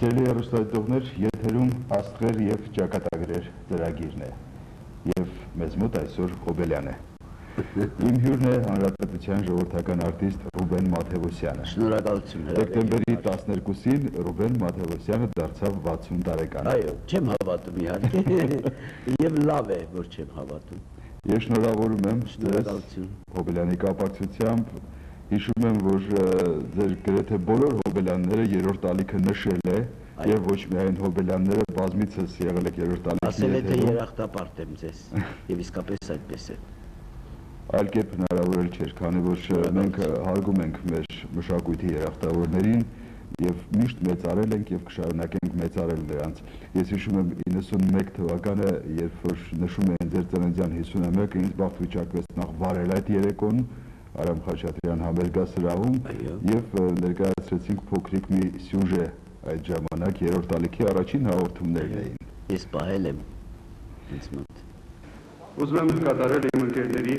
Սիրելի հեռուստադիտողներ, եթերում Աստղեր և ճակատագրեր ծրագիրն է և մեզ մոտ այսօր Հոբելյան է։ Իմ հյուրն է Հանրապետության ժողովրդական արտիստ Ռուբեն Մաթևոսյանը։ Շնորհակալություն։ Դեկտեմբերի 12-ին Ռուբեն Մաթևոսյանը դարձավ 60 տարեկան։ Այո, չեմ հավատում իհարկե, եւ լավ է, որ չեմ հավատում։ Ես շնորհավորում եմ Շնորհակալություն։ Հոբելյանի կապակցությամբ։ Հիշում եմ, որ ձեր գրեթե բոլոր հոբելյանները երրորդ ալիքը նշել է եւ ոչ միայն հոբելյանները բազմիցս եղել եք երրորդ ալիքի։ Ասել է թե երախտապարտ եմ ձեզ եւ իսկապես այդպես է։ Այլ կերպ հնարավոր չէր, քանի որ մենք հարգում ենք մեր մշակույթի երախտավորներին եւ միշտ մեծարել ենք եւ կշարունակենք մեծարել նրանց։ Ես հիշում եմ 91 թվականը, երբ որ նշում էին ձեր ծննդյան 51-ը, ինձ բախտ վիճակվեց նախ վարել այդ երեկոն Արամ Խաչատրյան համերգասրահում եւ ներկայացրեցինք փոքրիկ մի սյուժե այդ ժամանակ երրորդ ալիքի առաջին հաղորդումներն էին։ Ես պահել եմ ինձ մոտ։ Ուզում եմ կատարել իմ ընկերների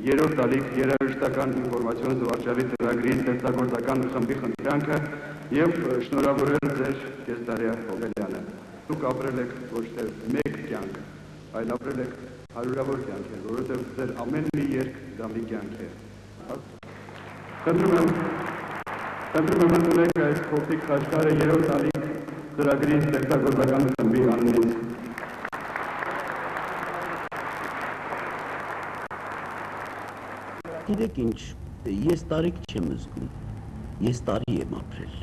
երրորդ ալիք երաժշտական ինֆորմացիոն զվարճալի ծրագրի ստեղծագործական խմբի խնդրանքը եւ շնորհավորել ձեր Կեստարյա Հոբելյանը։ Դուք ապրել եք ոչ թե մեկ կյանք, այլ ապրել եք հարյուրավոր կյանքեր, որովհետեւ ձեր ամեն մի երգ դա մի կյանք է։ Խնդրում եմ ընդունեք այս փոքրիկ խաչքարը երրորդ ալիք ծրագրի ստեղծագործական խմբի անունից։ Գիտեք ինչ, ես տարիք չեմ զգում, ես տարի եմ ապրել,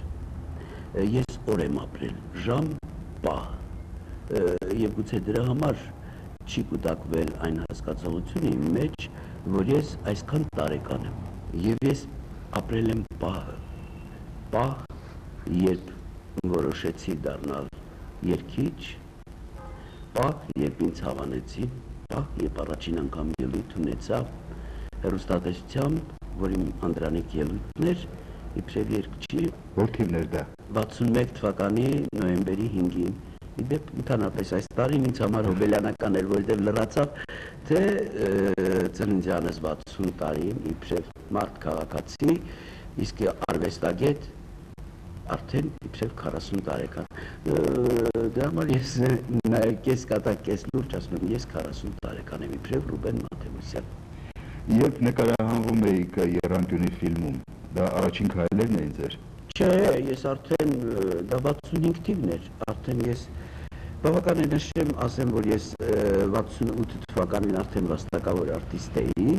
ես օր եմ ապրել, ժամ, պահ, և գուցե դրա համար չի կուտակվել այն հասկացողությունը իմ մեջ, որ ես այսքան տարեկան եմ, և ես ապրել եմ պահը, պահ, երբ որոշեցի դառնալ երգիչ, պահ, երբ ինձ հավանեցին, պահ, երբ առաջին անգամ ելույթ ունեցա հեռուստատեսությամբ, որ իմ Անդրանիկ ելույթն էր, իբրև երգչի։ Որ թիվն էր դա։ 61 թվականի նոյեմբերի 5-ին։ Իդեպ ընդհանրապես այս տարին ինձ համար հոբելյանական էր, որովհետև լրացավ, թե ծննդյանս 60 տարի իբրև մարդ քաղաքացի, իսկ արվեստագետ արդեն իբրև 40 տարեկան։ Դրա համար ես կես կատակ, կես լուրջ ասում եմ, ես 40 տարեկան եմ, իբրև Ռուբեն Մաթևոսյան։ Երբ նկարահանվում էիք Եռանկյունի ֆիլմում, դա առաջին քայլերն էին ձեր։ Չէ, ես արդեն դա 65 թիվն էր, արդեն ես բավական է նշեմ, ասեմ, որ ես 68 թվականին արդեն վաստակավոր արտիստ էի,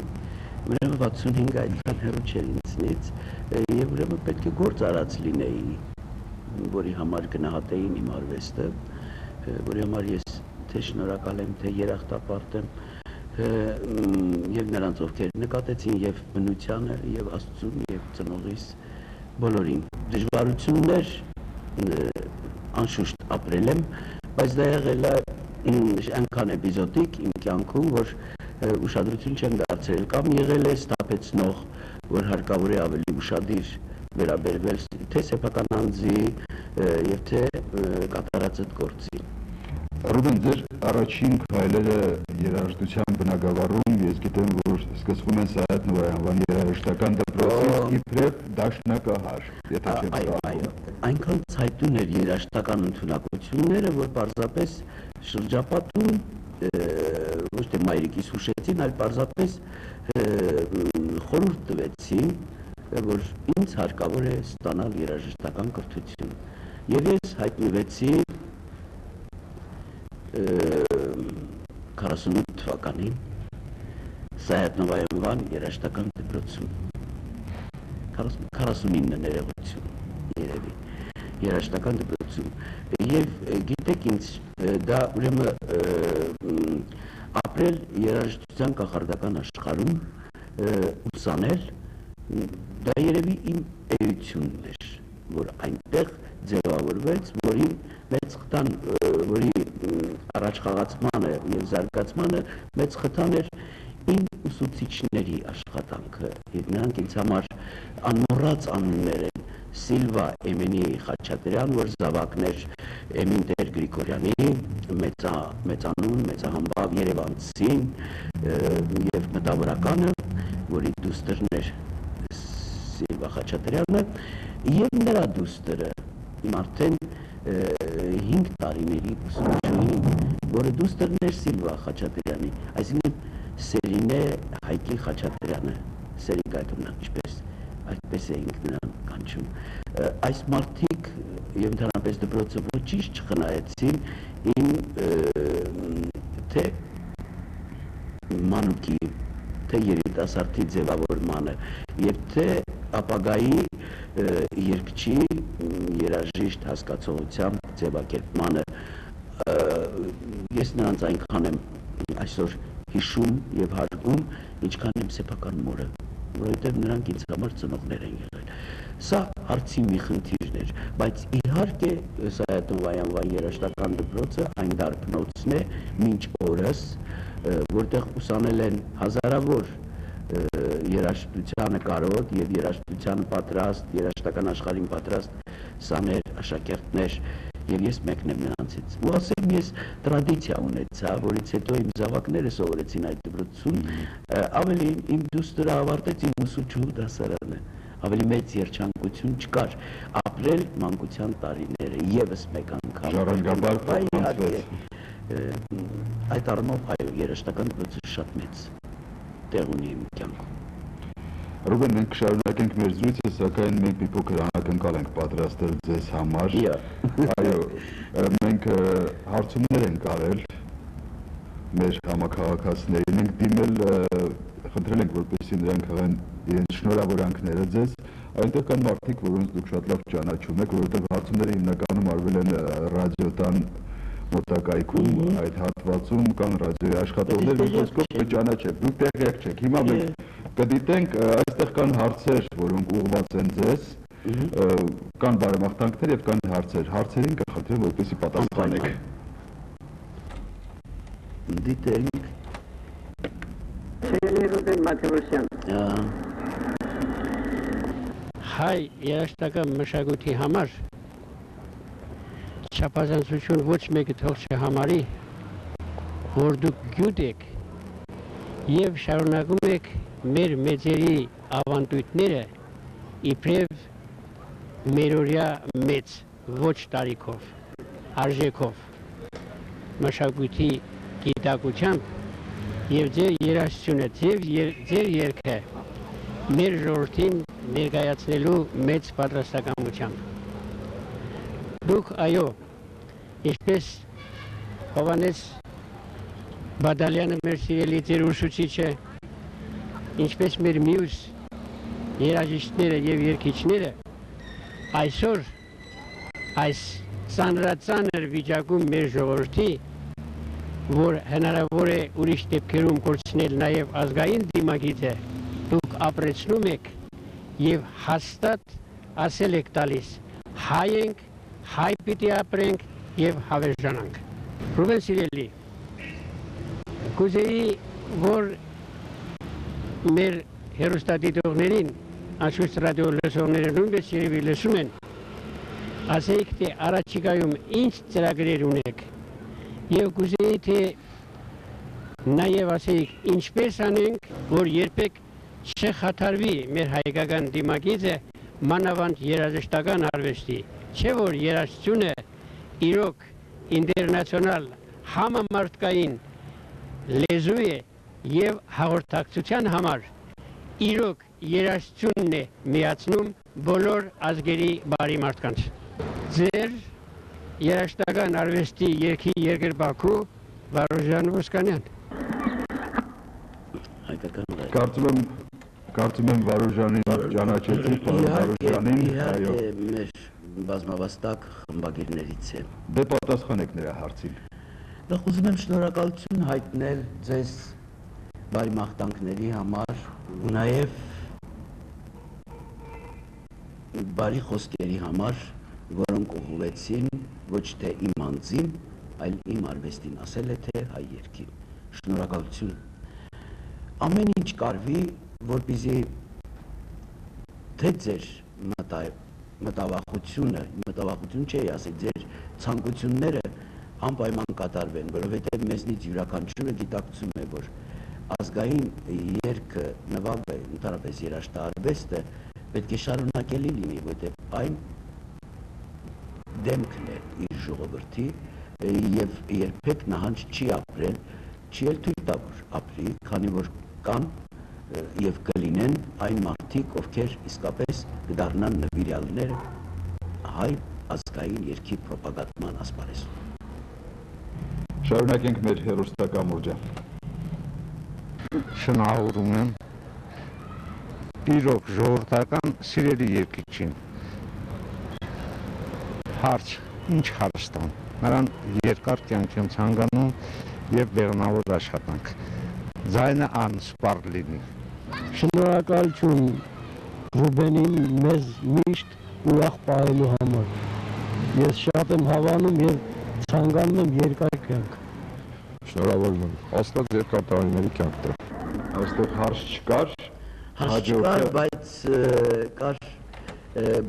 ուրեմն 65 այդքան հեռու չէր ինձնից, եւ ուրեմն պետք է գործ արած լինեի, որի համար գնահատեին իմ արվեստը, որի համար ես թե շնորհակալ եմ, թե երախտապարտ եմ, եւ նրանց ովքեր նկատեցին եւ բնությանը եւ Աստծուն եւ ծնողիս բոլորին։ Դժվարություններ անշուշտ ապրել եմ, բայց դա եղել է այնքան էպիզոդիկ իմ կյանքում, որ ուշադրություն չեմ դարձրել, կամ եղել է ստապեցնող, որ հարկավոր է ավելի ուշադիր վերաբերվել թե սեփական անձի եւ թե կատարած այդ գործի։ Ռուբեն, ձեր առաջին քայլերը երաժշտության բնագավառում, ես գիտեմ, որ սկսվում են Սայաթ Նուրայի անվան երաժշտական դպրոցից, իբրև դաշնակահար, եթե չեմ սխալվում։ Այո, այնքան ցայտուն էր երաժշտական ընդունակությունները, որ պարզապես շրջապատում ոչ թե մայրիկիս հուշեցին, այլ պարզապես խորհուրդ տվեցին, որ ինձ հարկավոր է ստանալ երաժշտական կրթություն։ Եվ ես հայտնվեցի 48 թվականին Սայաթ Նովայի անվան երաժշտական դպրոցում 49 ներողություն երևի երաժշտական դպրոցում եւ գիտեք ինձ դա ուրեմն ապրել երաժշտության կախարդական աշխարհում ուսանել դա երևի իմ էությունն էր որ այնտեղ ձևավորվեց որի մեծ խթան որի առաջ խաղացմանը եւ զարգացմանը մեծ խթան էր իմ ուսուցիչների աշխատանքը եւ նրանք ինձ համար անմոռաց անուններ են Սիլվա Էմենի Խաչատրյան որ զավակներ Էմին Տեր Գրիգորյանի մեծանուն մեծահամբավ երևանցին եւ մտավորականը որի դուստերն էր Սիլվա Խաչատրյանը եւ նրա դուստերը իմ արդեն 5 տարիների ուսուցչուհին, որը դուստր Սիլվա Խաչատրյանի, այսինքն Սերինե Հայկի Խաչատրյանը, Սերիկ Այդունյան, այդպես էինք նրան կանչում։ Այս մարդիկ եւ ընդհանրապես դպրոցը ոչինչ չխնայեցին իմ թե մանուկի, թե երիտասարդի ձևավորմանը եւ թե ապագայի երկչի երաժիշտ հասկացողությամբ ձևակերպմանը։ Ես նրանց այնքան եմ այսօր հիշում եւ հարգում, ինչքան եմ սեփական մորը, որովհետեւ նրանք ինձ համար ծնողներ են եղել։ Սա հարցի մի խնդիրն էր, բայց իհարկե Սայաթ-Նովայան երաժշտական դպրոցը այն դարբնոցն է մինչ օրս, որտեղ ուսանել են հազարավոր երաժշտությանը կարոտ եւ երաժշտությանը պատրաստ, երաժշտական աշխարհին պատրաստ սաներ, աշակերտներ, եւ ես մեկն եմ նրանցից։ Ու ասեմ, ես տրադիցիա ունեցա, որից հետո իմ զավակները սովորեցին այդ դպրոցում, ավելի իմ դուստրը ավարտեց իմ ուսուցչուհու դասարանը, ավելի մեծ երջանկություն չկար ապրել մանկության տարիները եւս մեկ անգամ։ Ժառանգաբար այդ առումով այո, երաժշտական դպրոցը շատ մեծ տեղ ունի իմ կյանքում։ Ռուբեն, մենք շարունակենք մեր զրույցը, սակայն մենք մի փոքր անակնկալ ենք պատրաստել ձեզ համար։ Այո, մենք հարցումներ ենք արել մեր համակարգացիներին, ենք դիմել, խնդրել ենք, որպեսզի նրանք հղեն իրենց շնորհավորանքները ձեզ։ Այնտեղ կան մարդիկ, որոնց դուք շատ լավ ճանաչում եք, որովհետև հարցումները հիմնականում արվել են ռադիոտան մոտակայքում, այդ հատվածում կան ռադիոյի աշխատողներ, մի խոսքով կճանաչեք, դուք տեղյակ չեք։ Հիմա մենք կդիտենք, այստեղ կան հարցեր, որոնք ուղղված են ձեզ, կան բարեմաղթանքներ եւ կան հարցեր։ Հարցերին կխնդրեմ, որպեսզի պատասխանեք։ Դիտենք։ Ռուբեն Մաթեոսյան։ Հայ երաժշտական մշակույթի համար չափազանցություն ոչ մեկը թող չհամարի, որ դուք գյուտ եք եւ շարունակում եք մեր մեծերի ավանդույթները իբրև մերօրյա մեծ ոչ տարիքով, արժեքով, մշակույթի գիտակցությամբ եւ ձեր երաժշտությունը, ձեր երգը մեր ժողովրդին ներկայացնելու մեծ պատրաստակամությամբ։ Դուք այո, ինչպես Հովհաննես Բադալյանը մեր սիրելի ձեր ուսուցիչը, ինչպես մեր մյուս երաժիշտները եւ երգիչները, այսօր այս ծանրածանր վիճակում մեր ժողովրդի, որ հնարավոր է ուրիշ դեպքերում կորցնել նաեւ ազգային դիմագիծը, դուք ապրեցնում եք եւ հաստատ ասել եք տալիս, հայ ենք, հայ պիտի ապրենք եւ հավերժանանք։ Ռուբեն սիրելի, կուզեի, որ մեր հեռուստադիտողներին, անշուշտ ռադիո լսողները նույնպես երևի լսում են, ասեիք, թե առաջիկայում ինչ ծրագրեր ունեք եւ կուզեի, թե նաեւ ասեիք, ինչպես անենք, որ երբեք չխաթարվի մեր հայկական դիմագիծը մանավանդ երաժշտական արվեստի, չէ որ երաժշտությունը իրոք ինտերնացիոնալ համամարտկային լեզու է եւ հաղորդակցության համար իրոք երաժշտությունն է միացնում բոլոր ազգերի բարի մարդկանց։ Ձեր երաժշտական արվեստի երգի երկրպագու Վարուժան Ոսկանյան։ Կարծում եմ Վարուժանին ճանաչեցիք, Վարուժանին, այո։ Մեր բազմավաստակ խմբագիրներից է։ Դե պատասխանեք նրա հարցին։ Նախ ուզում եմ շնորհակալություն հայտնել ձեզ բարի մաղթանքների համար ու նաև բարի խոսքերի համար, որոնք ուղղվեցին ոչ թե իմ անձին, այլ իմ արվեստին, ասել է թե հայ երգին։ Շնորհակալություն։ Ամեն ինչ կարվի, որպեսզի թե ձեր մտավախություն չէի ասել, ձեր ցանկությունները անպայման կատարվեն, որովհետև մեզնից յուրաքանչյուրը գիտակցում է, որ ազգային երգը, նվագը, ընդհանրապես երաժշտարվեստը պետք է շարունակելի լինի, որովհետև այն դեմքն է իր ժողովրդի եւ երբեք նահանջ չի ապրել, չի էլ թույլ տա որ ապրի, քանի որ կան եւ կլինեն այն մարդիկ, ովքեր իսկապես կդառնան նվիրյալները հայ ազգային երկի պրոպագանդման ասպարեզում։ Շարունակենք մեր հերոստակամուրջը։ Շնորհավորում եմ իրոք ժողովրդական սիրելի երկիչին։ Հարց, ինչ հարստան, նրան երկար կյանք եմ ցանկանում եւ բեղմնավոր աշխատանք։ Ձայնը անսպառ լինի։ Շնորհակալություն Ռուբենին մեզ միշտ ուրախ պահելու համար։ Ես շատ եմ հավանում եւ ցանկանում եմ երկար կյանք։ Շնորհավորում եմ։ Աստված երկար տարիների կյանք տա։ Այստեղ հարց չկար, Հարց չկար, բայց կար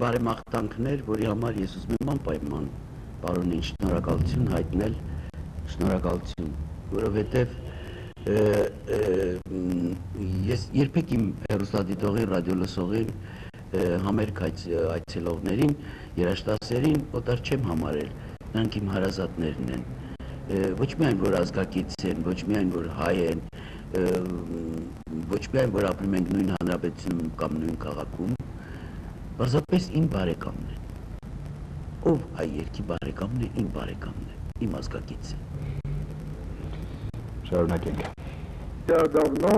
բարեմաղթանքներ, որի համար ես ուզում եմ անպայման պարոնին շնորհակալություն հայտնել, շնորհակալություն, որովհետև ես երբեք իմ հեռուստադիտողին, ռադիոլսողին, համերգ այցելողներին, երաժշտասերին օտար չեմ համարել, նրանք իմ հարազատներն են, ոչ միայն որ ազգակից են, ոչ միայն որ հայ են, ոչ միայն որ ապրում ենք նույն հանրապետությունում կամ նույն քաղաքում, պարզապես իմ բարեկամն է, ով հայ երկի բարեկամն է, իմ բարեկամն է, իմ ազգակից է։ Շարունակենք։ Я давно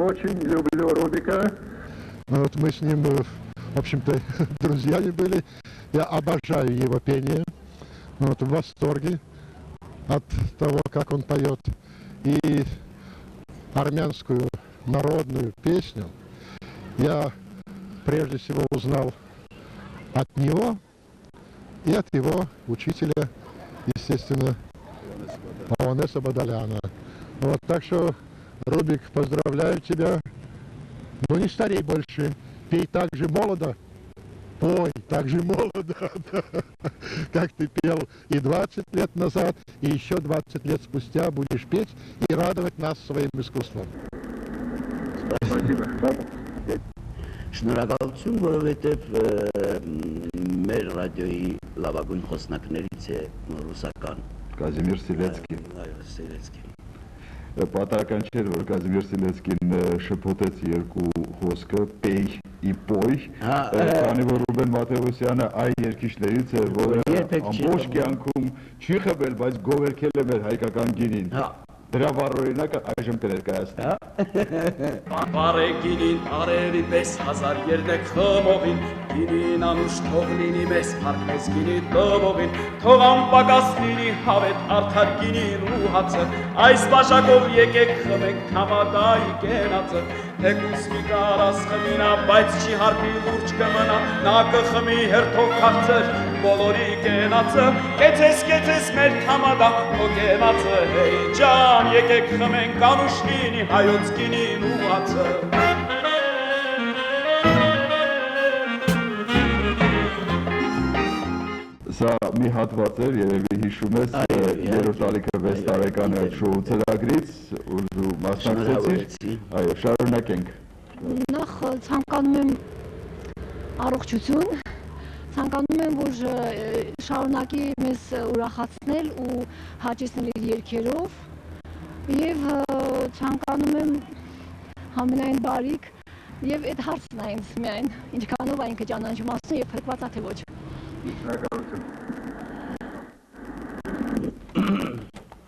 очень люблю Рубика. Вот мы с ним, в общем-то, друзьями были. Я обожаю его пение. Вот, в восторге от того, как он поет. И армянскую народную песню я прежде всего узнал от него и от его учителя, естественно, Аванеса Бадаляна. Вот, так что, Рубик, поздравляю тебя. Но не старей больше. Пей так же молодо. Пой так же молодо, как ты пел и 20 лет назад, и еще 20 лет спустя будешь петь и радовать нас своим искусством. Спасибо. Շնորհակալություն, որովհետև մեր ռադիոյի լավագույն խոսնակներից է ռուսական Կազիմիր Սիլեցկին։ Այո, Սիլեցկին։ Պատահական չէր, որ Կազիմիր Սիլեցկին շփոթեց երկու խոսքը «պեյ» ի «պոյ», քանի որ Ռուբեն Մաթեոսյանը այն երկիչներից է, որը ամբողջ կյանքում չի խմել, բայց գովերքել է մեր հայկական գինին։ Դրա վառօրինակը այժմ կներկայացնի։ Բարեգինին արևի պես հազար երդեք խմողին, գինին անուշ թող լինի մեզ հարկես գինի տվողին, թող անպակաս լինի հավետ արդար գինին ու հացը, այս բաժակով եկեք խմենք թամադայի կենացը, թեկուս մի կարաս խմինա, բայց չի հարկի լուրջ կմնա, նա կխմի հերթով քաղցր, բոլորի կենացը, կեցես մեր թամադա, քո կենացը, հեյ ջան, եկեք խմենք անուշ լինի հայոց գինին ու հացը։ Սա մի հատված էր, երևի հիշում ես, երրորդ ալիքը 6 տարեկան շոու ծրագրից, ու մասնակցեցիր, այո, շարունակենք։ Նախ ցանկանում եմ առողջություն, ցանկանում եմ, որ շարունակի մեզ ուրախացնել ու հաճեցնել իր երգերով եւ ցանկանում եմ համենայն բարիք եւ այդ հարցն է ինձ միայն ինչքանով այն կճանաչում ասում եւ փրկված է թե ոչ։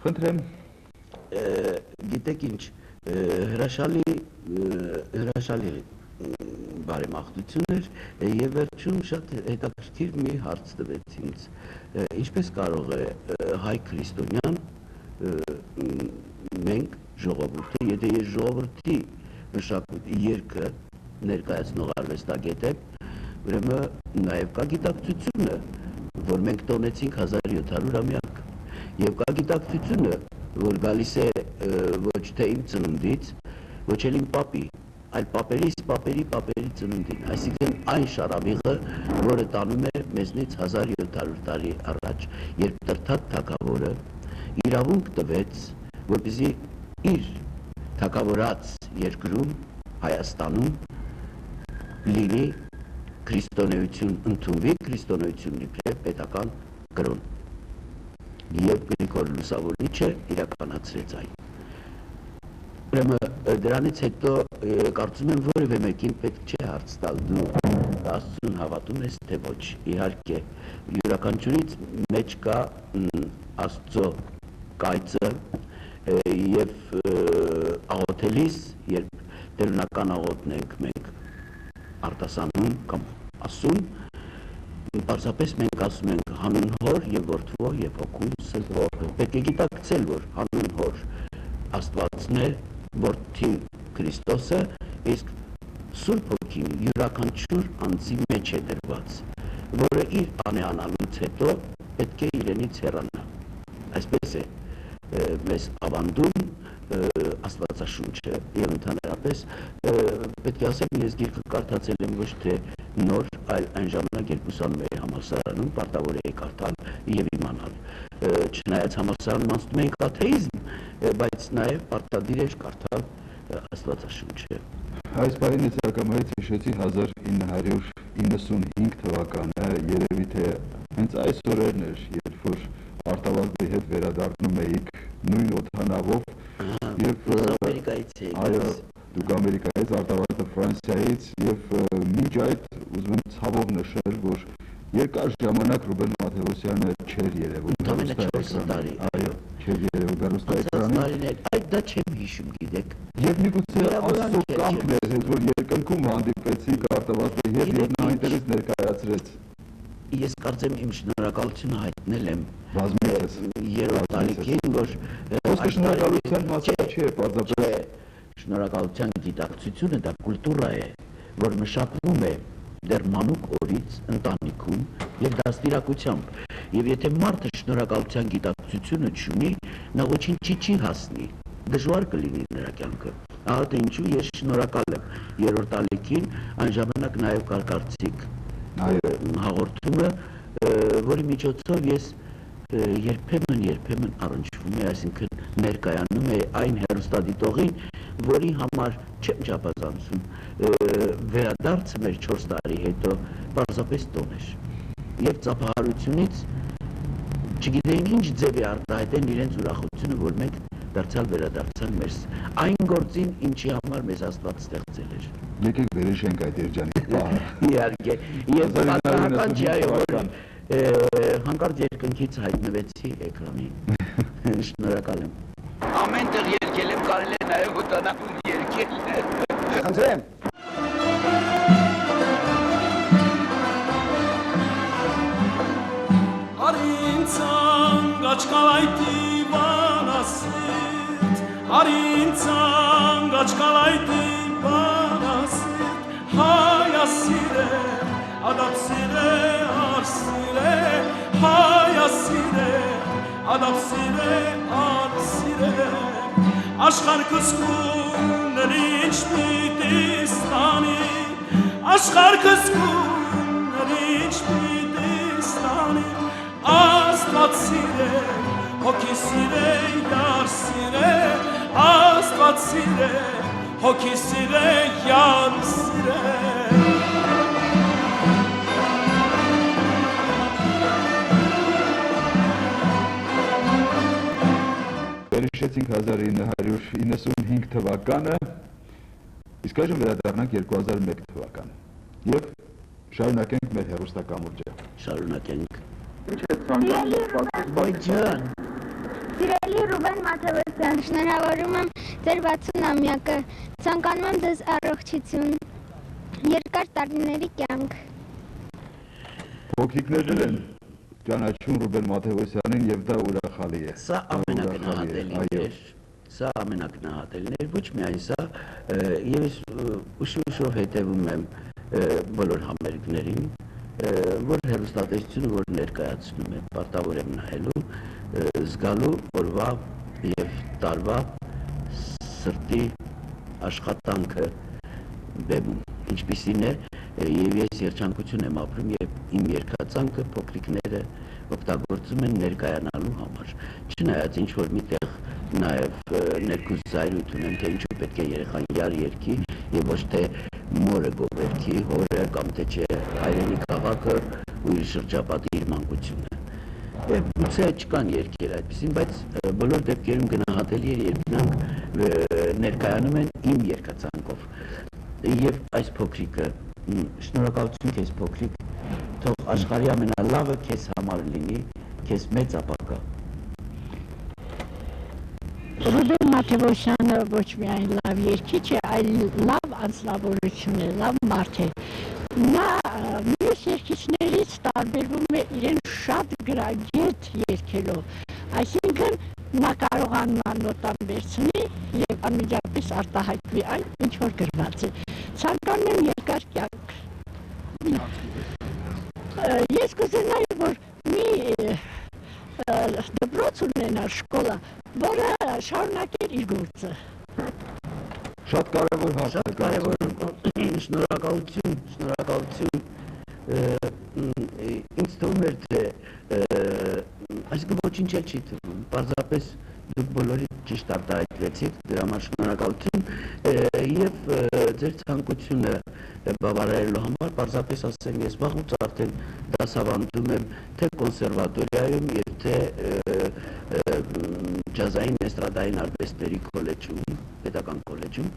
Խնդրեմ։ Գիտեք ինչ, հրաշալի բարեմաղթություն էր եւ վերջում շատ հետաքրքիր մի հարց տվեց ինձ։ Ինչպես կարող է հայ քրիստոնյան մենք ժողովուրդը, եթե ես ժողովրդի մշակույթի երգը ներկայացնող արվեստագետ եմ, ուրեմն նաև կա գիտակցությունը, որ մենք տոնեցինք 1700-ամյակ, եւ կա գիտակցությունը, որ գալիս է ոչ թե իմ ծնունդից, ոչ էլ իմ պապի, այլ պապերի ծնունդին, այսինքն այն շարավիղը, որը տանում է մեզնից 1700 տարի առաջ, երբ Տրթատ թագավորը իրավունք տվեց, որպեսզի իր թագավորած երկրում Հայաստանում լինի քրիստոնեություն ընդունվի, քրիստոնեությունն իբրև պետական կրոն։ Եվ Գրիգոր Լուսավորիչը իրականացրեց այն։ Ուրեմն դրանից հետո կարծում եմ որևէ մեկին պետք չէ հարց տալ դու Աստծուն հավատում ես թե ոչ։ Իհարկե յուրաքանչյուրից մեջ կա Աստծո կայծը եւ աղոթելիս, երբ տերունական աղոթն ենք մենք արտասանում կամ ասում, պարզապես մենք ասում ենք հանուն հոր եւ որդվո եւ հոգու սրբո։ Պետք է գիտակցել, որ հանուն հոր Աստվածն է, որդի Քրիստոսը, իսկ Սուրբ Հոգին յուրաքանչյուր անձի մեջ է դրված, որը իր անեանալուց հետո պետք է իրենից հեռանա։ Այսպես է մեզ ավանդում Աստվածաշունչը եւ ընդհանրապես պետք է ասեմ ես գիրքը կարդացել եմ ոչ թե նոր, այլ այն ժամանակ երբ ուսանում էի համալսարանում, պարտավոր էի կարդալ եւ իմանալ։ Չնայած համալսարանում անցնում էինք աթեիզմ, բայց նաեւ պարտադիր էր կարդալ Աստվածաշունչը։ Այս պահին ես ակամայից հիշեցի 1995 թվականը, երևի թե հենց այս օրերն էր, երբ որ Արտավազդի հետ վերադառնում էիք նույն օդանավով եւ դուք Ամերիկայից, Արտավազդը Ֆրանսիայից եւ մինչ այդ ուզում եմ ցավով նշել, որ երկար ժամանակ Ռուբեն Մաթեոսյանը չէր երևում։ Ընդամենը 4 տարի։ Այո, չէր երևում հեռուստաէկրանին։ Այդ դա չեմ հիշում, գիտեք։ Եվ միգուցե Աստծո կամքն էր, հենց որ երկնքում հանդիպեցիք Արտավազդի հետ եւ նա այնտեղից ներկայացրեց։ Ես կարծեմ իմ շնորհակալությունը հայտնել եմ բազմիցս երրորդ տարիքին, որ Ոսկե շնորհակալության մասը չէ, պարզապես շնորհակալության գիտակցությունը դա կուլտուրա է, որ մշակվում է դեռ մանուկ օրից ընտանիքում եւ դաստիարակությամբ։ Եվ եթե մարդը շնորհակալության գիտակցությունը չունի, նա ոչինչի չի հասնի։ Դժվար կլինի նրա կյանքը։ Ահա թե ինչու ես շնորհակալ եմ երրորդ տարիքին, այն ժամանակ նաեւ կարկարծիկ հաղորդումը, որի միջոցով ես երբեմն առնչվում է, այսինքն ներկայանում է այն հեռուստադիտողին, որի համար չեմ չափազանցում, վերադարձը մեր 4 տարի հետո պարզապես տոն էր։ Եվ ծափահարությունից չգիտեին ինչ ձև է արտահայտեն իրենց ուրախությունը, որ մենք դարձյալ վերադարձան մեր այն գործին, ինչի համար մեզ Աստված ստեղծել էր։ Եկեք վերհիշենք այդ երջանիկ պահը։ Իհարկե, եւ պատահական չի այո, որ հանկարծ երկնքից հայտնվեցի էկրանին։ Շնորհակալ եմ։ Ամեն տեղ երկել եմ, կարելի է նաեւ օտանավում երկել։ Խնդրեմ։ Արինցան գաչկալայտի բանասիտ, Արինցան գաչկալայտի բանասիտ, Հայասիրե, ադապսիրե, արսիրե, Հայասիրե, ադապսիրե, արսիրե, Աշխարհ կսկունների ինչ պիտի ստանի, Աշխարհ կսկունների ինչ պիտի ստանի, Աստված սիրե, հոգի սիրե, յար սիրե, Աստված սիրե, հոգի սիրե, յար սիրե։ Վերհիշեցինք 1995 թվականը, իսկ այժմ վերադառնանք 2001 թվականը եւ շարունակենք մեր հեռուստակամուրջը։ Շարունակենք։ Ինչ է ցանկանում Բայջան։ Սիրելի Ռուբեն Մաթեոսյան, շնորհավորում եմ ձեր 60-ամյակը, ցանկանում եմ ձեզ առողջություն, երկար տարիների կյանք։ Փոքրիկներն են ճանաչում Ռուբեն Մաթեոսյանին եւ դա ուրախալի է։ Սա ամենակնահատելին էր։ Սա ամենակնահատելին էր, ոչ միայն սա, եւ ես ուշ-ուշով հետևում եմ բոլոր համերգներին, որ հեռուստատեսությունը, որ ներկայացնում է, պարտավոր եմ նայելու, զգալու օրվա եւ տարվա սրտի աշխատանքը բեմում, ինչպիսին է, եւ ես երջանկություն եմ ապրում, երբ իմ երգացանկը փոքրիկները օգտագործում են ներկայանալու համար։ Չնայած ինչ որ միտեղ նաեւ ներքուս զայրույթ ունեն, թե ինչու պետք է երեխան յար երգի եւ ոչ թե մորը գովերքի, հորը կամ թե չէ հայրենի քաղաքը ու իր շրջապատի իր մանկությունը։ Եվ գուցե չկան երկեր այդպեսին, բայց բոլոր դեպքերում գնահատելի է, երբ նրանք ներկայանում են իմ երկացանկով։ Եվ այս փոքրիկը, շնորհակալություն քեզ փոքրիկ, թող աշխարհի ամենալավը քեզ համար լինի, քեզ մեծ ապագա։ Ռուբեն Մաթևոսյանը ոչ միայն լավ երգիչ է, այլ լավ անձնավորություն է, լավ մարդ է։ Նա մյուս երգիչներից տարբերվում է իրեն շատ գրագետ երգելով, այսինքն նա կարող է նոտան վերցնի եւ անմիջապես արտահայտվի այն, ինչ որ գրված է։ Ցանկանում եմ երկար կյանք։ Ես կուզենայի, որ մի դպրոց ունենար շկոլա, որը շարունակեր իր գործը։ Շատ կարևոր հարց է։ Շատ կարևոր, շնորհակալություն։ Ինձ թվում էր, թե այսինքն ոչինչ էլ չի թվում, պարզապես դուք բոլորի ճիշտ արտահայտվեցիք, դրա համար շնորհակալություն եւ ձեր ցանկությունը բավարարելու համար պարզապես ասեմ, ես վաղուց արդեն դասավանդում եմ թե կոնսերվատորիայում եւ թե ջազային էստրադային արվեստների քոլեջում, պետական քոլեջում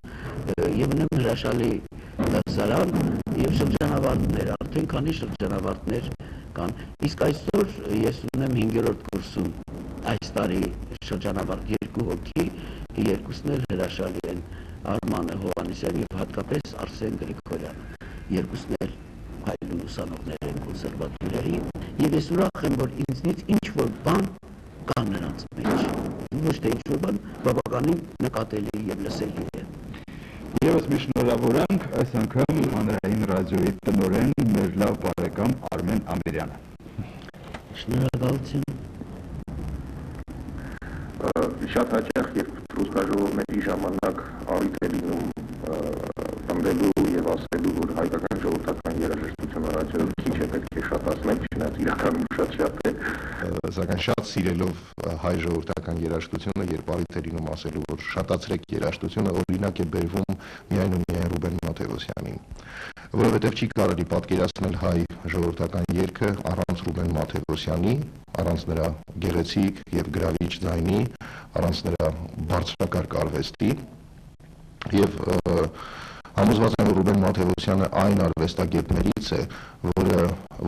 եւ ունեմ հրաշալի դասարան եւ շրջանավարտներ, արդեն քանի շրջանավարտներ կան։ Իսկ այսօր ես ունեմ 5-րդ կուրսում այս տարի շրջանավարտ 2 հոգի, երկուսն էլ հրաշալի են, Արմանը Հովհաննիսյան եւ հատկապես Արսեն Գրիգորյանը, երկուսն էլ հայլուն ուսանողներ են կոնսերվատորիայի եւ ես ուրախ եմ, որ ինձնից ինչ որ բան կա նրանց մեջ, ոչ թե ինչ որ բան բավականին նկատելի եւ լսելի է։ Եվս մի շնորհավորանք այս անգամ հանրային ռադիոյի տնօրեն մեր լավ բարեկամ Արմեն Ամիրյանը։ Շնորհակալություն։ Շատ հաճախ, երբ ռուսկաժողովների ժամանակ առիթ է լինում տմբելու եւ ասելու, որ հայկական ժողովրդական երաժշտությունը ռադիոյով քիչ է, պետք է շատացնել, չնայած իրականում շատ է, սակայն շատ սիրելով հայ ժողովրդական երաժշտությունը, երբ առիթ է լինում ասելու, որ շատացրեք երաժշտությունը, օրինակ է բերվում միայն ու միայն Ռուբեն Մաթևոսյանին, որովհետև չի կարելի պատկերացնել հայ ժողովրդական երգը առանց Ռուբեն Մաթևոսյանի, առանց նրա գեղեցիկ եւ գրավիչ ձայնի, առանց նրա բարձրակարգ արվեստի եւ համոզված եմ, որ Ռուբեն Մաթևոսյանը այն արվեստագետներից է, որը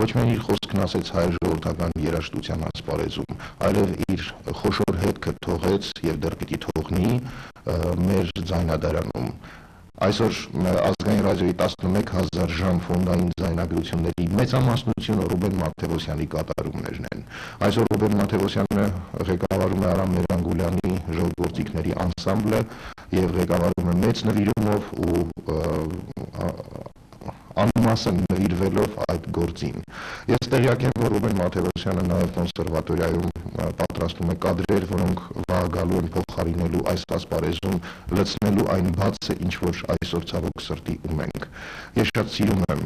ոչ միայն իր խոսքն ասեց հայ ժողովրդական երաժշտության ասպարեզում, այլև իր խոշոր հետքը թողեց եւ դեռ պիտի թողնի մեր ձայնադարանում։ Այսօր ազգային ռադիոյի 11,000 ժամ ֆոնդային ձայնագրությունների մեծամասնությունը Ռուբեն Մաթևոսյանի կատարումներն են։ Այսօր Ռուբեն Մաթևոսյանը ղեկավարում է Արամ Մերանգուլյանի ժողովրդիկների անսամբլը եւ ղեկավարում է մեծ նվիրումով ու անմասն նվիրվելով այդ գործին։ Ես տեղյակ եմ, որ Ռուբեն Մաթևոսյանը նաև կոնսերվատորիայում պատրաստում է կադրեր, որոնք վաղ են փոխարինելու այս ասպարեզում լցնելու այն բացը, ինչ որ այսօր ցավոք սրտի ունենք։ Ես շատ սիրում եմ,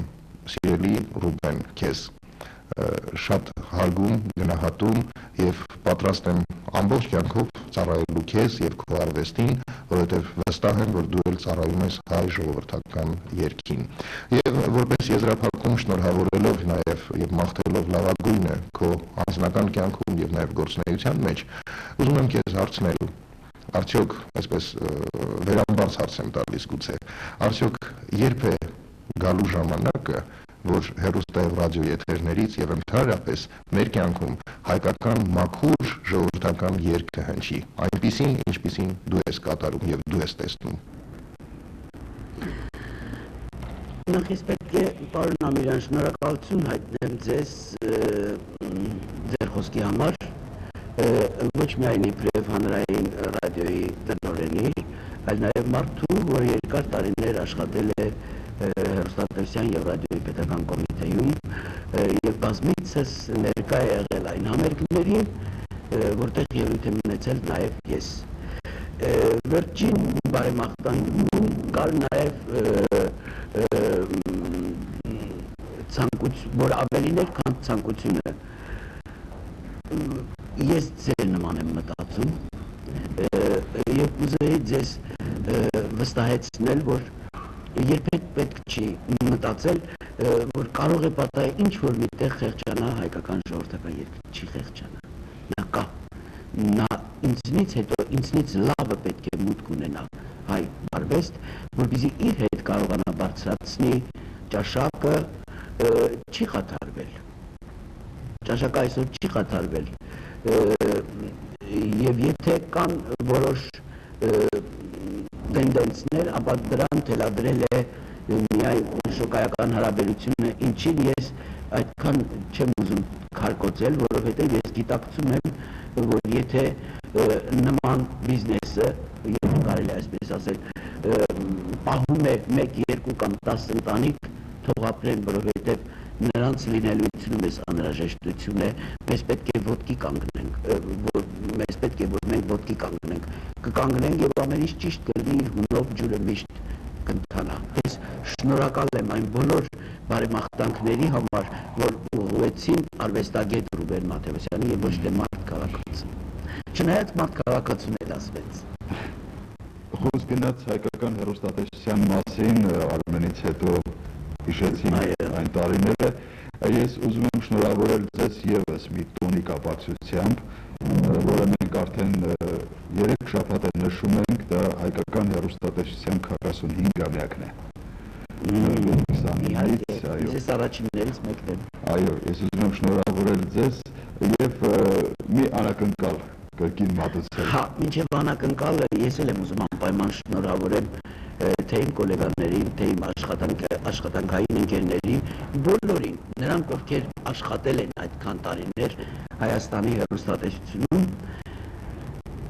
սիրելի Ռուբեն, քեզ, շատ հարգում, գնահատում եւ պատրաստ եմ ամբողջ կյանքով ծառայելու քեզ եւ քո արվեստին, որովհետեւ վստահ եմ, որ դու էլ ծառայում ես հայ ժողովրդական երգին։ Եվ որպես եզրափակում շնորհավորելով նաեւ եւ մաղթելով լավագույնը քո անձնական կյանքում եւ նաեւ գործունեության մեջ, ուզում եմ քեզ հարցնել, արդյոք այսպես վերամբարձ հարց եմ տալիս գուցե, արդյոք երբ է գալու ժամանակը, որ հեռուստա եւ ռադիո եթերներից եւ ընդհանրապես մեր կյանքում հայկական մաքուր ժողովրդական երգ կհնչի, այնպիսին, ինչպիսին դու ես կատարում եւ դու ես տեսնում։ Նախ ես պետք է, պարոն Ամիրյան, շնորհակալություն հայտնեմ ձեզ ձեր խոսքի համար, ոչ միայն իբրև հանրային ռադիոյի տնօրենի, այլ նաեւ մարդու, որ երկար տարիներ աշխատել է հեռուստատեսության եւ ռադիոյի պետական կոմիտեում եւ բազմիցս ներկա է եղել այն համերգներին, որտեղ ելույթ եմ ունեցել նաեւ ես։ Վերջին բարեմաղթանքում կար նաեւ ցանկություն, որ ավելին էր, քան ցանկությունը։ Ես ձեր նման եմ մտածում եւ կուզեի ձեզ վստահեցնել, որ երբեք պետք չի մտածել, որ կարող է պատահել ինչ-որ միտեղ խեղճանա հայկական ժողովրդական երկիր, չի խեղճանա, նա կա, նա ինձնից հետո, ինձնից լավը պետք է մուտք ունենա հայ արվեստ, որպեսզի իր հետ կարողանա բարձրացնի ճաշակը, չի խաթարվել, ճաշակը այսօր չի խաթարվել, և եթե կան որոշ տենդենցներ, ապա դրան թելադրել է միայն շոկայական հարաբերությունը, ինչին ես այդքան չեմ ուզում քարկոծել, որովհետև ես գիտակցում եմ, որ եթե նման բիզնեսը, եթե կարելի այսպես ասել, պահում է 1, 2 կամ 10 ընտանիք, թող ապրեն, որովհետև նրանց լինելույթնում ես անհրաժեշտություն է, մեզ պետք է ոտքի կանգնենք, մեզ պետք է, որ մենք ոտքի կանգնենք, կկանգնենք և ամեն ինչ ճիշտ կլինի, իր հունով ջուրը միշտ կընթանա։ Ես շնորհակալ եմ այն բոլոր բարեմաղթանքների համար, որ ուղղվեցին արվեստագետ Ռուբեն Մաթևոսյանի և ոչ թե մարդ քաղաքացուն։ Չնայած մարդ քաղաքացուն էլ ասվեց։ Խոսք գնաց հայկական հեռուստատեսության մասին, Արմենից հետո հիշեցին այն տարիները, ես ուզում եմ շնորհավորել ձեզ ևս մի տոնի կապակցությամբ, որը մենք արդեն 3 շաբաթ է նշում ենք, դա հայկական հեռուստատեսության 45-ամյակն է։ Ես առաջիններից մեկն եմ։ Այո, ես ուզում եմ շնորհավորել ձեզ և մի անակնկալ կրկին մատուցել։ Հա, մինչև անակնկալը ես էլ եմ ուզում անպայման շնորհավորել թե իմ գոլեգաներին, թե իմ աշխատանքային ընկերներին, բոլորին, նրանք ովքեր աշխատել են այդքան տարիներ Հայաստանի հեռուստատեսությունում,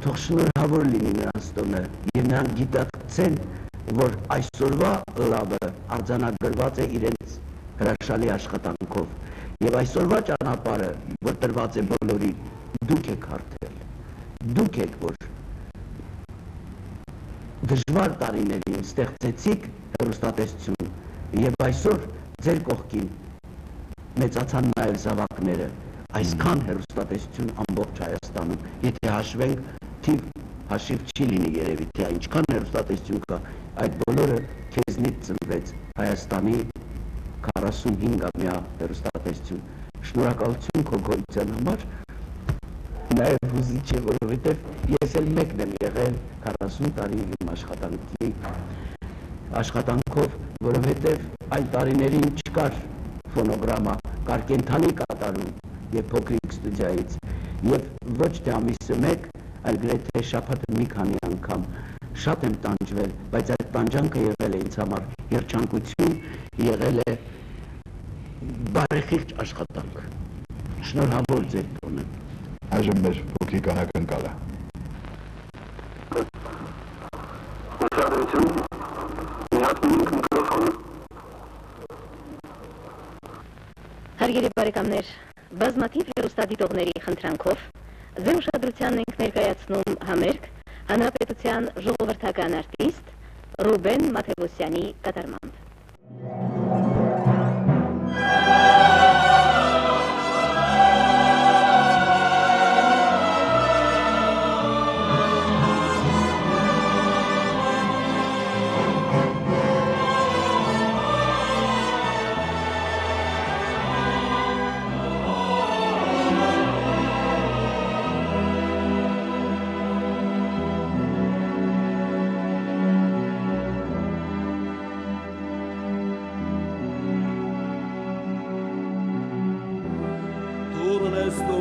թող շնորհավոր լինի նրանց տոնը և նրանք գիտակցեն, որ այսօրվա լավը արձանագրված է իրենց հրաշալի աշխատանքով և այսօրվա ճանապարհը, որ տրված է բոլորին, դուք եք հարթել, դուք եք, որ դժվար տարիներին ստեղծեցիք հեռուստատեսություն և այսօր ձեր կողքին մեծացան նաև զավակները, այսքան հեռուստատեսություն ամբողջ Հայաստանում, եթե հաշվենք, թիվ հաշիվ չի լինի երևի, թե ինչքան հեռուստատեսություն կա, այդ բոլորը քեզնից ծնվեց Հայաստանի 45-ամյա հեռուստատեսություն, շնորհակալություն քո գոյության համար, նաև հուզիչ է, որովհետև ես էլ մեկն եմ եղել 40 տարի իմ աշխատանքով, որովհետև այն տարիներին չկար ֆոնոգրամա, կար կենդանի կատարում և փոքրիկ ստուդիայից և ոչ թե ամիսը մեկ, այլ գրեթե շաբաթը մի քանի անգամ շատ եմ տանջվել, բայց այդ տանջանքը եղել է ինձ համար երջանկություն, եղել է բարեխիղճ աշխատանք, շնորհավոր ձեր տոնը։ Այժմ մեր փոքրիկ անակնկալը։ Հարգելի բարեկամներ, բազմաթիվ հեռուստադիտողների խնդրանքով ձեր ուշադրությանն ենք ներկայացնում համերգ Հանրապետության ժողովրդական արտիստ Ռուբեն Մաթևոսյանի կատարմամբ։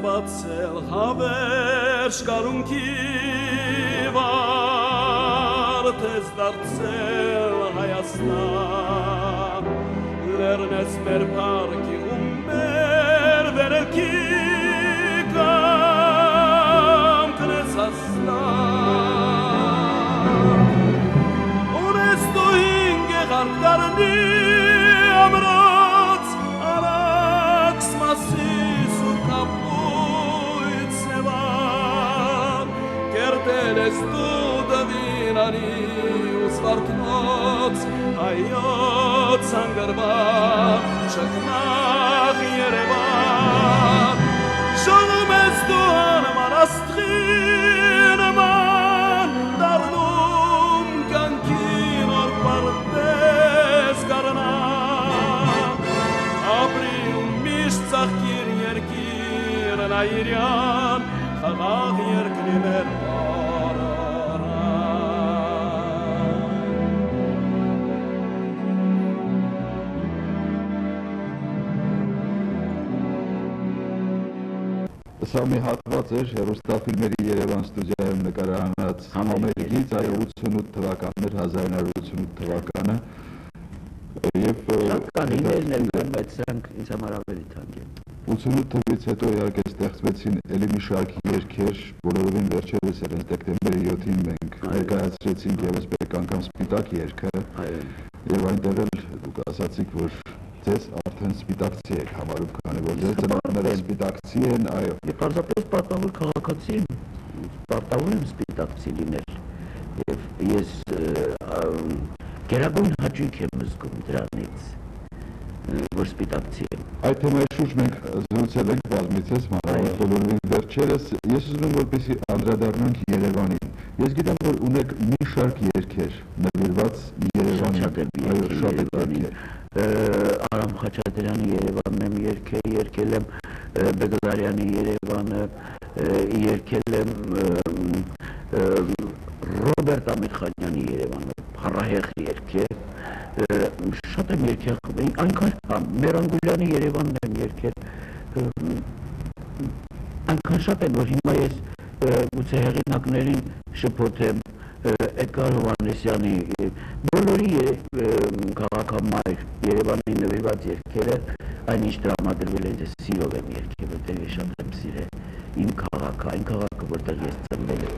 Բացել հավերժ կարունքի վարդ ես դարձել Հայաստան, լերնես մեր պարքի ու մեր վերելքի կամքն ես ասլան, ունես դու հինգեղարդ կարնի ամրոց արաքս մասիս ու կապ Կերտել դու դվինանի ու սվարդնոց հայոց անգրվան չկնախ երևան շողում ես դու անման աստղի նման դարնում կյանքին օր պարտել հայրյան խաղաղ երկրի մեր Սա մի հատված էր հեռուստաֆիլմերի Երևան ստուդիայում նկարահանած համերգից, այո 88 թվականներ, 1988 թվականը եւ կանիներն էլ կան, բայց սրանք ինձ համար ավելի թանկ են 88 թվականից հետո իհարկե ստեղծվեցին ելի մի շարք երգեր, բոլորովին վերջերս էր դեկտեմբերի 7-ին մենք ներկայացրեցինք եւս մեկ անգամ Սպիտակ երգը եւ այնտեղ էլ դուք ասացիք, որ ձեզ արդեն սպիտակցի եք համարում, քանի որ ձեր ծնողները սպիտակցի են, այո։ Եվ պարզապես պարտավոր քաղաքացի եմ, պարտավոր եմ սպիտակցի լինել։ Եվ ես գերագույն հաճույք եմ զգում դրանից, որ սպիտակցի եմ։ Այդ թեմայի շուրջ մենք զրուցել ենք բազմիցս, մանավանդ բոլորովին վերջերս, ես ուզում եմ որպեսզի անդրադառնանք Երևանին։ Ես գիտեմ, որ ունեք մի շարք երգեր նվիրված Երևանին, այո, շատ երգեր։ Արամ Խաչատրյանի Երևանն եմ երգել եմ, Բեգդարյանի Երևանը, երգել եմ Ռոբերտ Ամիրխանյանի Երևանը, փառահեղ երգ է, շատ եմ երգել, այնքան Մերանգուլյանի Երևանն եմ երգել, այնքան շատ եմ, որ հիմա ես գուցե հեղինակներին շփոթեմ, Էդգար Հովհաննեսյանի բոլորի քաղաքամայր Երևանի նվիրված երգերը այն ինչ տրամադրվել է սիրով եմ երգել, որտեղ ես շատ եմ սիրել իմ քաղաքը, այն քաղաքը, որտեղ ես ծնվել եմ։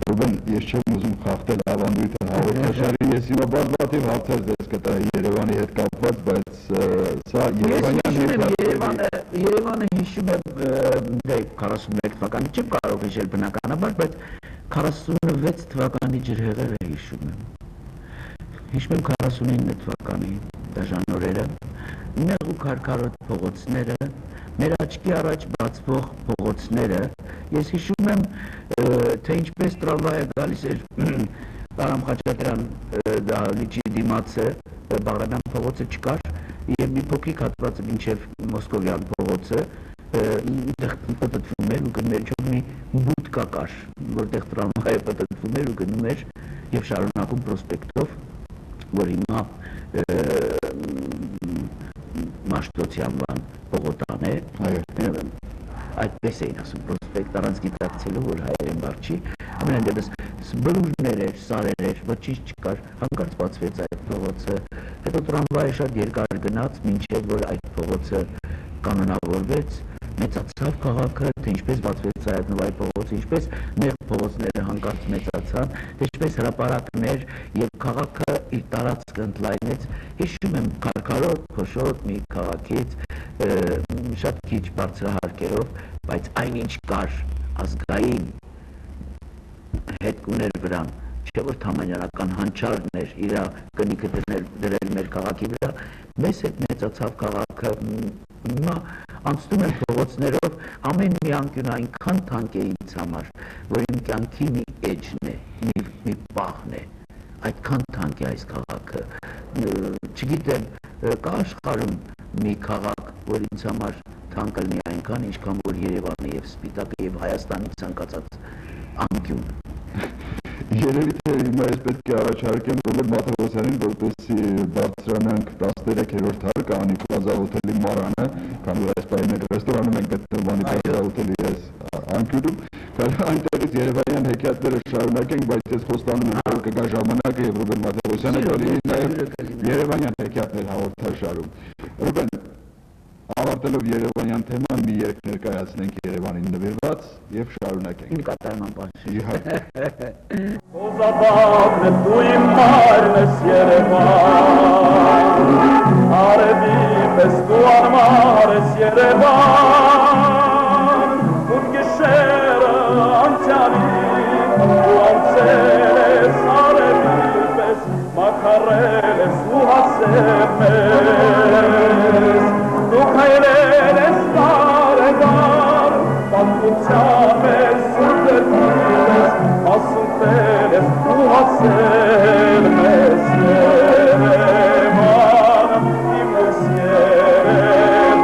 Ռուբեն, ես չեմ ուզում խախտել ավանդույթը հաղորդաշարի, ես հիմա բազմաթիվ հարցեր ձեզ կտայի Երևանի հետ կապված, բայց սա Երևանը հիշում եմ 41 թվականի, չեմ կարող հիշել բնականաբար, բայց 46 թվականի ջրհեղեղը հիշում եմ։ Հիշում եմ 49 թվականի դաժան օրերը, նեղ ու քարքարոտ փողոցները, մեր աչքի առաջ բացվող փողոցները, ես հիշում եմ, թե ինչպես տրամվայը գալիս էր Արամ Խաչատրյան դահլիճի դիմացը, Բաղրամյան փողոցը չկար, եւ մի փոքրիկ հատվածը մինչեւ Մոսկովյան փողոցը պտտվում էր ու գնում էր մի բուտկա կար, որտեղ տրամվայը պտտվում էր ու գնում էր եւ շարունակում պրոսպեկտով, որ հիմա Մաշտոցյանվան Պողոտան է, այդպես էին ասում պրոսպեկտ առանց գիտակցելու, որ հայերեն բառ չի, ամեն դեպս բլուրներ էր, սարեր էր, ոչինչ չկար, հանկարծ բացվեց այդ փողոցը, հետո տրամվայը շատ երկար գնաց, մինչև որ այդ փողոցը կանոնավորվեց, մեծացավ քաղաքը, թե ինչպես բացվեց Սայաթ-Նովայի փողոցը, ինչպես նեղ փողոցները հանկարծ մեծացան, ինչպես հրապարակներ եւ քաղաքը իր տարածքը ընդլայնեց, հիշում եմ քարքարոտ, փոշոտ մի քաղաքից, շատ քիչ բարձրահարկերով, բայց այնինչ կար ազգային հետք ուներ վրան, չէ որ թամանյանական հանճարն էր իր կնիքը դրել մեր քաղաքի վրա, մեզ հետ մեծացավ քաղաքը, հիմա անցնում եմ փողոցներով, ամեն մի անկյուն այնքան թանկ է ինձ համար, որ իմ կյանքի մի էջն է, մի պահն է, այդքան թանկ է այս քաղաքը, չգիտեմ, կա աշխարհում մի քաղաք, որ ինձ համար թանկ լինի այնքան, ինչքան որ Երևանը եւ Սպիտակը եւ Հայաստանի ցանկացած անկյուն։ Երևի թե հիմա ես պետք է առաջարկեմ Ռոբերտ Մաթևոսյանին, որպեսզի բարձրանանք 13-րդ հարկը Անիկա Զավոթելի մարանը, քանի որ այս պահին մենք ռեստորանում ենք գտնվում Անիկա Զավոթելի այս անկյունում, այնտեղից երևանյան հեքիաթները շարունակենք, բայց ես խոստանում եմ, որ կգա ժամանակը եւ Ռոբերտ Մաթևոսյանը կլինի նաեւ երևանյան հեքիաթներ հաղորդաշարում։ Ռոբեն, ավարտելով երևանյան թեման, մի երգ ներկայացնենք Երևանին նվիրված եւ շարունակենք։ Իմ կատարման բաժին։ Իհարկե։ Ոզաբավն է դու իմ մարն ես Երևան, արևի պես դու անմար ես Երևան, ում գիշերը անցյալին ու անցել ես արևի պես, մաքարել ես ու հասել մեզ, դու քայլել ես տարեդար, պատմության ես ու դրդել ես, ասունտել ես ու հասել մեզ Երևան, իմ ույս Երևան,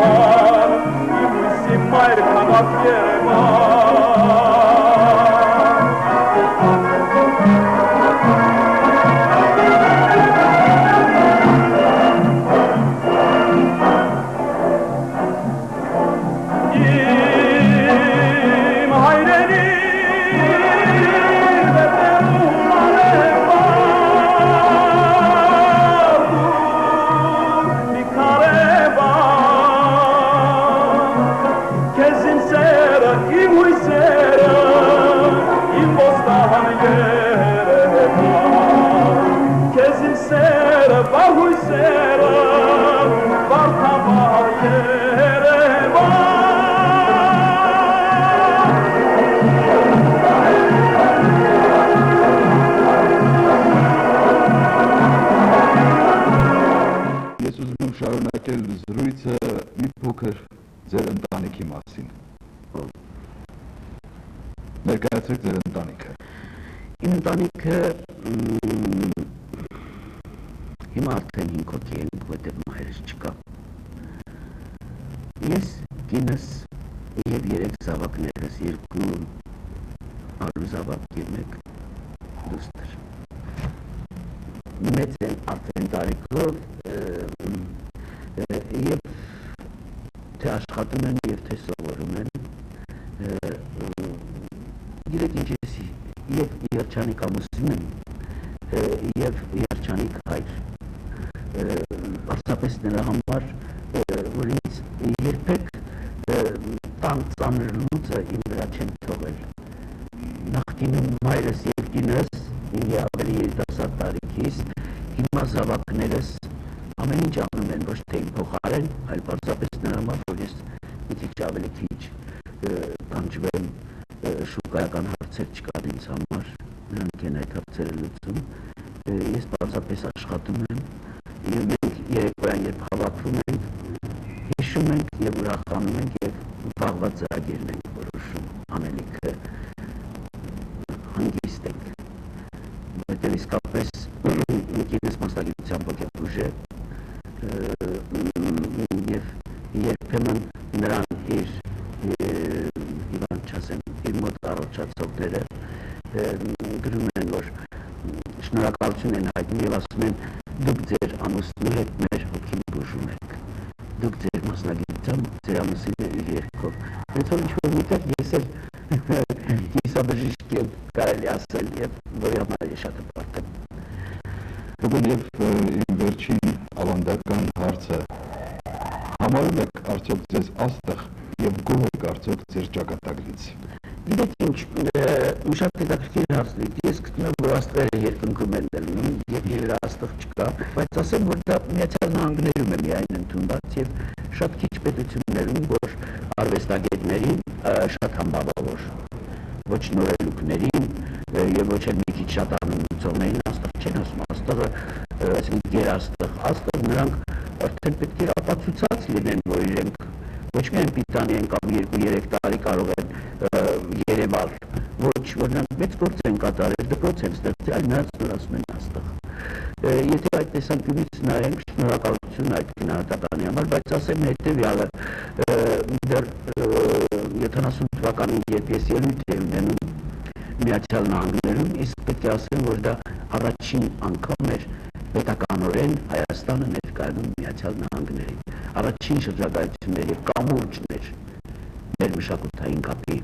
իմ ույսի մայր վար հույսերը, վարդավար Երևան։ Ես ուզում եմ շարունակել զրույցը մի փոքր ձեր ընտանիքի մասին։ Ներկայացրեք ձեր ընտանիքը։ Իմ ընտանիքը հիմա արդեն 5 հոգի են, որտեղ մայրս չկա։ Ես, կինս և 3 զավակներս, 2 արուզավակ և 1 դուստր։ Մեծ են արդեն տարիքով և թե աշխատում են և թե սովորում են։ Գիտեք ինչ ես և երջանիկ ամուսին եմ և երջանիկ հայր։ Պարզապես նրա համար, որ ինձ երբեք տան ծանր լուծը իմ վրա չեն թողել։ Նախկինում մայրս և կինս, ինձ ավելի երիտասարդ տարիքից, հիմա զավակներս ամեն ինչ անում են, ոչ թե իմ փոխարեն, այլ պարզապես նրա համար, որ ես մի քիչ ավելի քիչ կանչվեմ, շուկայական հարցեր չկան ինձ համար, նրանք են այդ հարցերը լուծում, ես պարզապես աշխատում եմ, և մենք երեկոյան երբ հավաքվում ենք, հիշում ենք և ուրախանում ենք և վաղվա ծրագիրն ենք որոշում, անելիքը հանգիստ ենք, որտեղ իսկապես կինս մասնագիտությամբ հոգեբուժ է և երբեմն նրան իր մոտ առողջացողները գրում են, որ շնորհակալություն են հայտնում և ասում են դուք ձեր ամուսնու հետ մեր հոգին բուժում եք, դուք ձեր մասնագիտությամբ ձեր ամուսինների երգով, հենց որ ինչ-որ միտեղ ես էլ կիսաբժիշկ եմ կարելի ասել և որի համար ես շատ հպարտ եմ։ Ռուբեն, և իմ վերջին ավանդական հարցը, համարում եք արդյոք ձեզ աստղ և գոհ եք արդյոք ձեր ճակատագրից։ Գիտեք ինչ, շատ հետաքրքիր հարցնից, ես գտնում եմ, որ աստղերը երկնքում են դնում և եվրա աստղ չկա, բայց ասեմ, որ դա Միացյալ Նահանգներում է միայն ընդունված և շատ քիչ պետություններում, որ արվեստագետներին շատ համբավավոր, ոչ նորելուկներին և ոչ էլ մի քիչ շատ անունուցողներին աստղ չեն ասում, աստղը, այսինքն գերաստղ, աստղ նրանք արդեն պետք է ապացուցած լինեն, որ իրենք ոչ միայն պիտանի են կամ 2-3 տարի կարող են երևալ, ոչ, որ նրանք մեծ գործ են կատարել, դպրոց են ստեղծել, այլ նրանց նոր ասում են աստղ։ Եթե այդ տեսանկյունից նայենք, շնորհակալություն այդ գնահատականի համար, բայց ասեմ հետևյալը, դեռ 70 թվականին, երբ ես ելույթ էի ունենում Միացյալ Նահանգներում, իսկ պետք է ասեմ, որ դա առաջին անգամ էր պետականորեն Հայաստանը ներկայանում Միացյալ Նահանգներին, առաջին շրջագայություններ և կամուրջներ մեր մշակութային կապի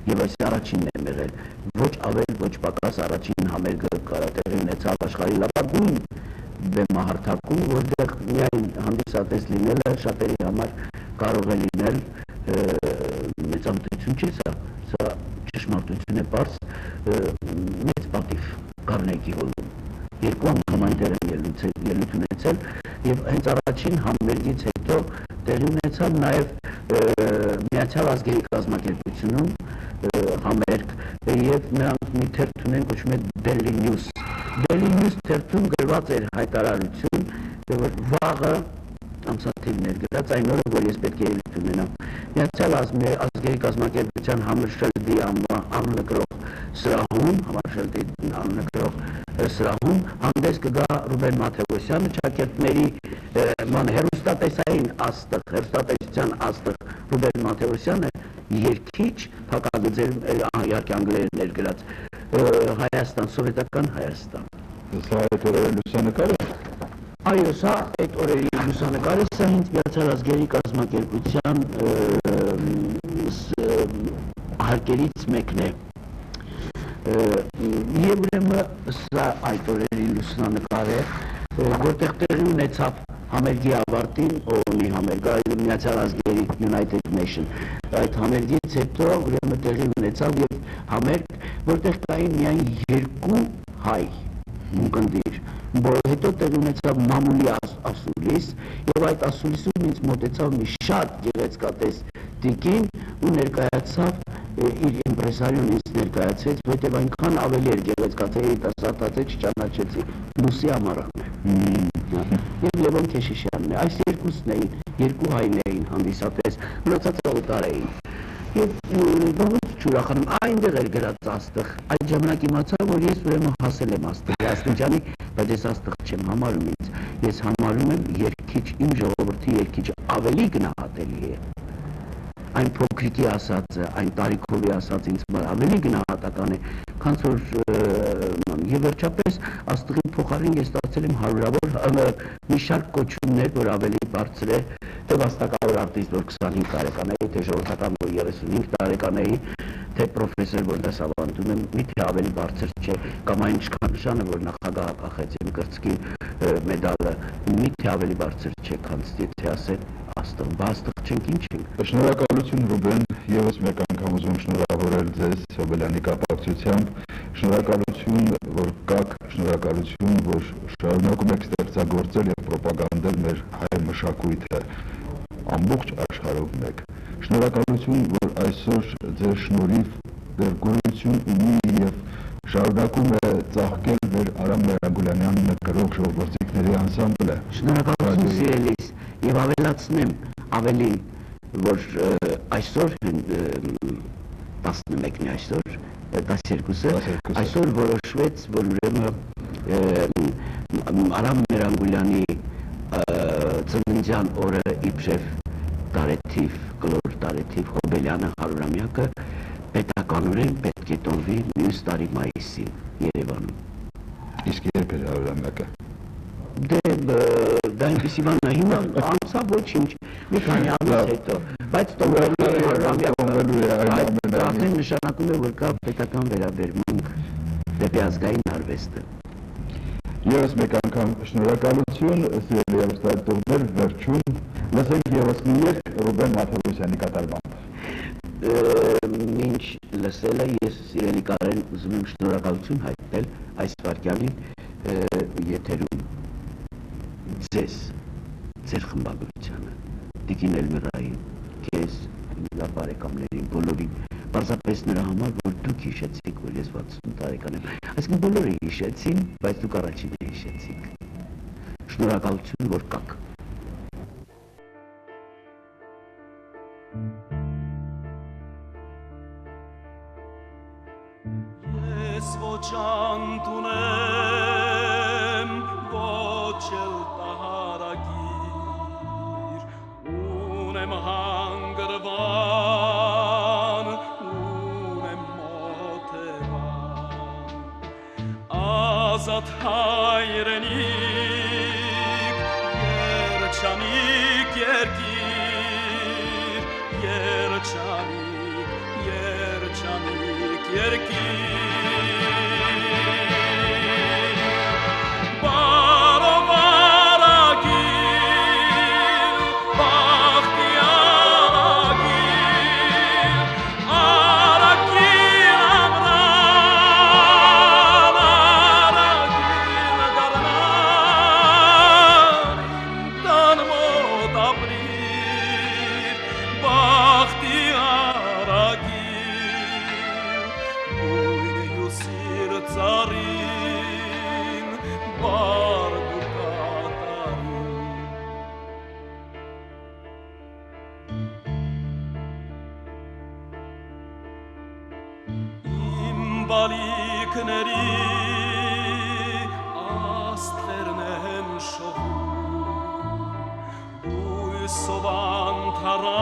և այս առաջինն եմ եղել, ոչ ավել, ոչ պակաս առաջին համերգը տեղի ունեցավ աշխարհի լավագույն բեմահարթակում, որտեղ միայն հանդիսատես լինելը շատերի համար կարող է լինել մեծամտություն չէ սա ճշմարտություն է պարզ, մեծ պատիվ Կարնեգի հոլում, 2 անգամ այնտեղ եմ ելույթ ունեցել և հենց առաջին համերգից հետո տեղի ունեցավ նաև Միացյալ ազգերի կազմակերպությունում համերգ և նրանք մի թերթ ունեն կոչվում է Daily News։ Daily News թերթում գրված էր հայտարարություն, որ վաղը ամսաթիվն էր գրած այն օրը, որ ես պետք է ելույթ ունենամ։ Միացյալ ազգերի կազմակերպության համերշալդի անունը կրող սրահում, սրահում հանդես կգա Ռուբեն Մաթևոսյանը, ճակերտների հեռուստատեսային աստղ, հեռուստատեսության աստղ Ռուբեն Մաթևոսյանը երկիչ փակագծերում իհարկե անգլերեն ներգրած Հայաստան, սովետական Հայաստան։ Սա այդ օրերի լուսանկար է։ Այո, սա այդ օրերի լուսանկար է, սա հենց Միացյալ ազգերի կազմակերպության հարկերից մեկն է։ Եվ ուրեմն սա այդ օրերի լուսանկար է, որտեղ տեղի ունեցավ համերգի ավարտին, ՕՕՆ-ի համերգը, Միացյալ ազգերի United Nation, այդ համերգից հետո ուրեմն տեղի ունեցավ եւ համերգ, որտեղ կային միայն 2 հայ ունկնդիր, հետո տեղ ունեցավ մամուլի ասուլիս, եւ այդ ասուլիսում ինձ մոտեցավ մի շատ գեղեցկատես տիկին ու ներկայացավ իր իմպրեսարիոն ինձ ներկայացրեց, որտեղ այնքան ավելի էր գեղեցկացել երիտասարդացել չճանաչեցի Լուսի Ամարան է եւ Լևոն Քեշիշյանն է, այս երկուսն էին, երկու հայն էին հանդիսատես, մնացածը օտար էին եւ բավական ուրախանում այնտեղ էր գրած աստղ, այդ ժամանակ իմացա, որ ես ուրեմն հասել եմ աստղի աստիճանի, բայց ես աստղ չեմ համարում ինձ, ես համարում եմ երգիչ, իմ ժողովրդի երգիչը ավելի գնահատելի է, այն փոքրիկի ասածը, այն տարիքովի ասած ինձ ավելի գնահատական է, քան որ եւ վերջապես աստղի փոխարեն ես ստացել եմ հարյուրավոր մի շարք կոչումներ, որ ավելի բարձր է, թե վաստակավոր արտիստ, որ 25 տարեկան է, թե ժողովրդական, որ 35 տարեկան է, թե պրոֆեսոր, որ դասավանդում եմ, միթե ավելի բարձր չէ, կամ այն իշխանությանը, որ նախագահ կախեց իմ կրծքի մեդալը, միթե ավելի բարձր չէ, քան եթե ասել աստղ, բաստղ չենք, ինչ ենք։ Շնորհակալություն Ռուբեն, եւս մեկ անգամ ուզում շնորհավորել ձեզ Հոբելյանի կապակցությամբ, շնորհակալություն, որ կաք, շնորհակալություն, որ շարունակում եք ստեղծագործել եւ պրոպագանդել մեր հայ մշակույթը ամբողջ աշխարհում մեկ։ Շնորհակալություն, որ այսօր ձեր շնորհիվ դեռ գոյություն ունի եւ շարունակում է ծաղկել մեր Արամ Մերանգուլյանյանն գրող ժողովրդիկների անսամբլը։ Շնորհակալություն սիրելիս եւ ավելացնեմ ավելին, որ այսօր 11-ն է այսօր, 12-ը, այսօր որոշվեց, որ ուրեմն Արամ Մերանգուլյանի ծննդյան օրը իբրև տարեթիվ, կլոր տարեթիվ Հոբելյանը 100-ամյակը պետականորեն պետք է տոնվի մյուս տարի մայիսին Երևանում։ Իսկ երբ է 100-ամյակը։ Դե դա այնպիսի բան է, հիմա անցավ ոչինչ, մի քանի ամիս հետո, բայց տոնվելու է 100-ամյակը, արդեն նշանակում է, որ կա պետական վերաբերմունք դեպի ազգային արվեստը։ Եվս մեկ անգամ շնորհակալություն, սիրելի հեռուստադիտողներ, վերջում լսենք եւս մի երգ Ռուբեն Մաթևոսյանի կատարմամբ։ Մինչ լսելը ես սիրելի Կարեն ուզում եմ շնորհակալություն հայտնել այս վայրկյանին եթերում ձեզ, ձեր խմբագրությանը, Տիկին Էլմիրային, քեզ, լավ բարեկամներին, բոլորին, պարզապես նրա համար, որ դուք հիշեցիք, որ ես 60 տարեկան եմ, այսինքն բոլորը հիշեցին, բայց դուք առաջինը հիշեցիք։ Շնորհակալություն, որ կաք։ Ես ոչ անտունեմ, ոչ էլ տահարագիր, ունեմ հանգրվան, ունեմ մոտևան, ազատ հայրենիք, երջանիկ երկիր, երջանիկ, երջանիկ երկիր, բալիկների աստղերն են շողում, հույսով անթարամ,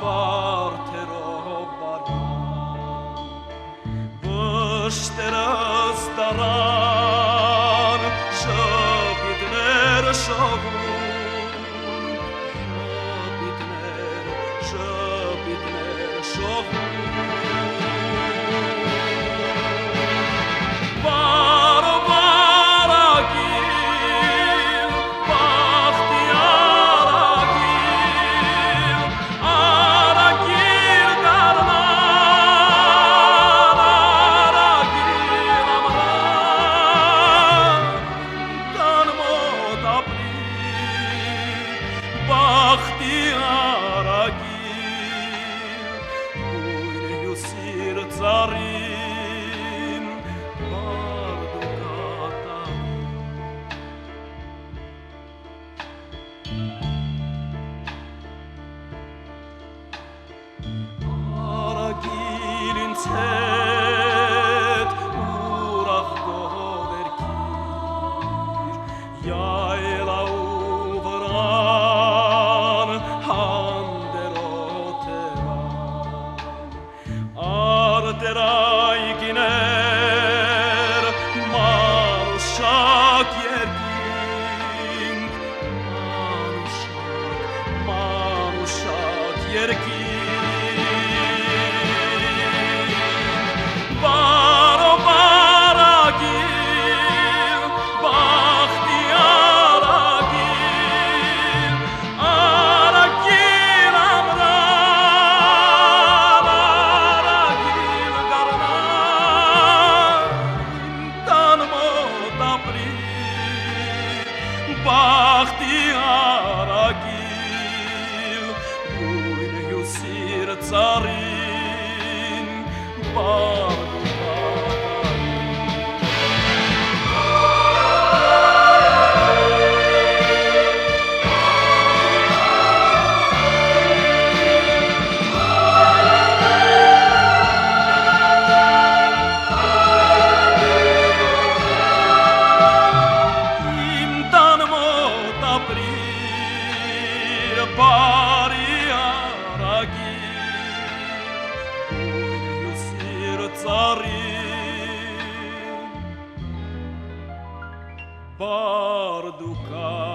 վարդերով բարման, վշտերս դարան, շպիտներ շողում, շպիտներ շողում, բախտի արագիլ գույն հյուսիր ծառին բարդ Barduca